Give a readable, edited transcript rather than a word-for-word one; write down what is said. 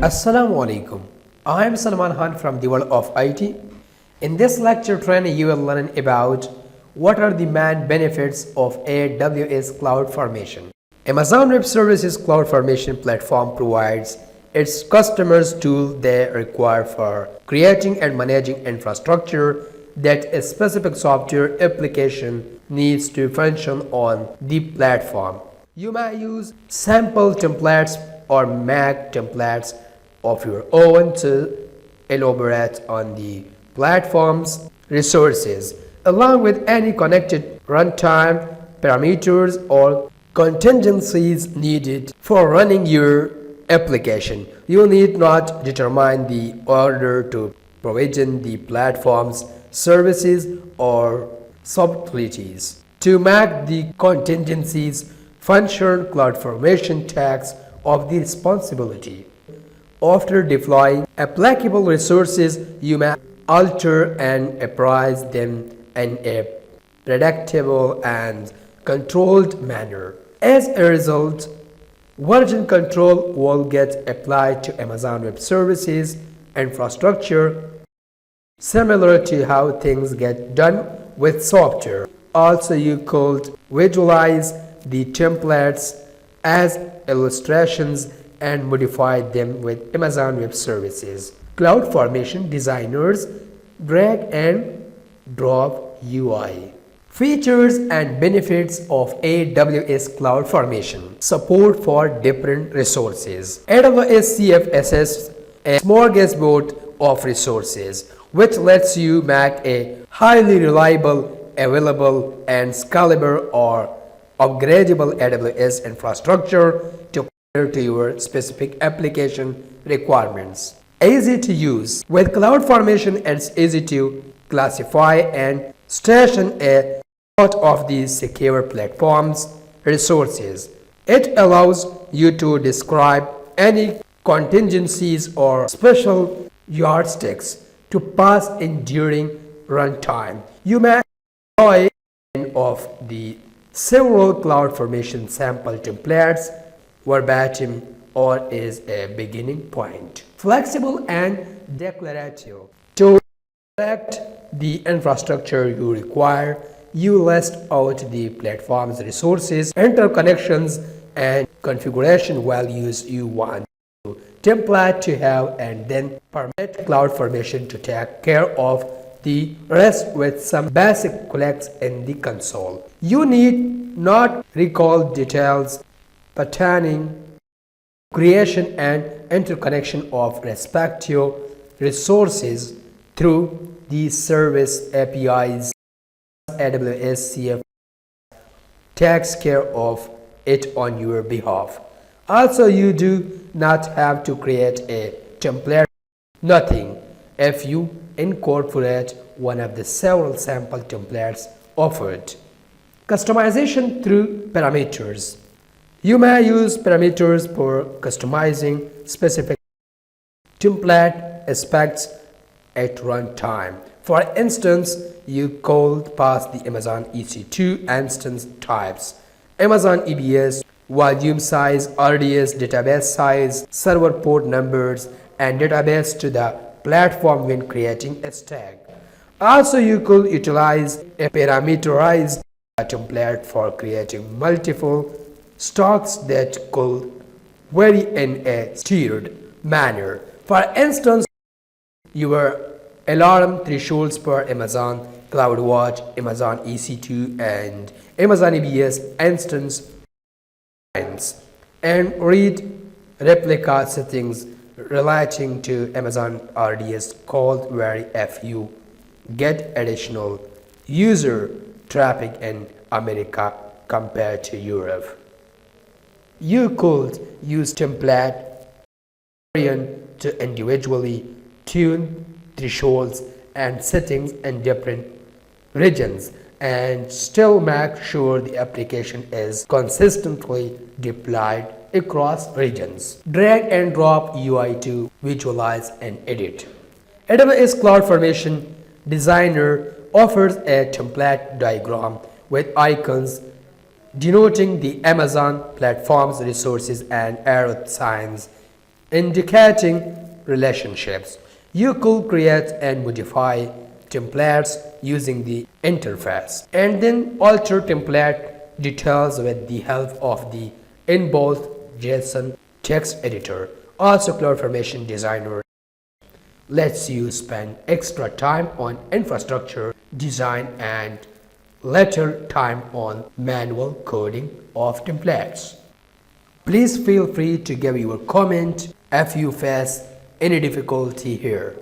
Assalamu alaikum. I am Salman Khan from the world of IT. In this lecture training, you will learn about what are the main benefits of AWS Cloud Formation. Amazon Web Services Cloud Formation platform provides its customers tools they require for creating and managing infrastructure that a specific software application needs to function on the platform. You may use sample templates or make templates of your own to elaborate on the platform's resources, along with any connected runtime parameters or contingencies needed for running your application. You need not determine the order to provision the platform's services or subtleties. To make the contingencies function, CloudFormation takes of the responsibility. After deploying applicable resources, you may alter and appraise them in a predictable and controlled manner. As a result, version control will get applied to Amazon Web Services infrastructure, similar to how things get done with software. Also, you could visualize the templates as illustrations and modify them with Amazon Web Services. Cloud Formation designers drag and drop UI. Features and benefits of AWS Cloud Formation. Support for different resources. AWS CFSS a smorgasbord of resources, which lets you make a highly reliable, available, and scalable or upgradable AWS infrastructure to cater to your specific application requirements. Easy to use. With CloudFormation, it's easy to classify and station a lot of these secure platforms resources. It allows you to describe any contingencies or special yardsticks to pass in during runtime. You may enjoy of the several CloudFormation sample templates verbatim or is a beginning point. Flexible and declarative. To select the infrastructure you require, you list out the platform's resources, interconnections, and configuration values you want the template to have, and then permit CloudFormation to take care of the rest with some basic clicks in the console. You need not recall details pertaining creation and interconnection of respective resources through the service APIs. AWS CF takes care of it on your behalf. Also, you do not have to create a template. Nothing if you incorporate one of the several sample templates offered. Customization through parameters. You may use parameters for customizing specific template aspects at runtime. For instance, you could pass the Amazon EC2 instance types, Amazon EBS, volume size, RDS, database size, server port numbers, and database to the platform when creating a stack. Also, you could utilize a parameterized template for creating multiple stocks that could vary in a tiered manner. For instance, your alarm thresholds for Amazon CloudWatch, Amazon EC2, and Amazon EBS instance and read replica settings relating to Amazon RDS could vary if you get additional user traffic in America compared to Europe. You could use template variant to individually tune thresholds and settings in different regions and still make sure the application is consistently deployed across regions. Drag and drop UI to visualize and edit. AWS Cloud Formation Designer offers a template diagram with icons denoting the Amazon platform's resources and arrow signs Indicating relationships. You could create and modify templates using the interface and then alter template details with the help of the inbuilt JSON text editor. Also, Cloud Formation Designer lets you spend extra time on infrastructure design and later time on manual coding of templates. Please feel free to give your comment if you face any difficulty here.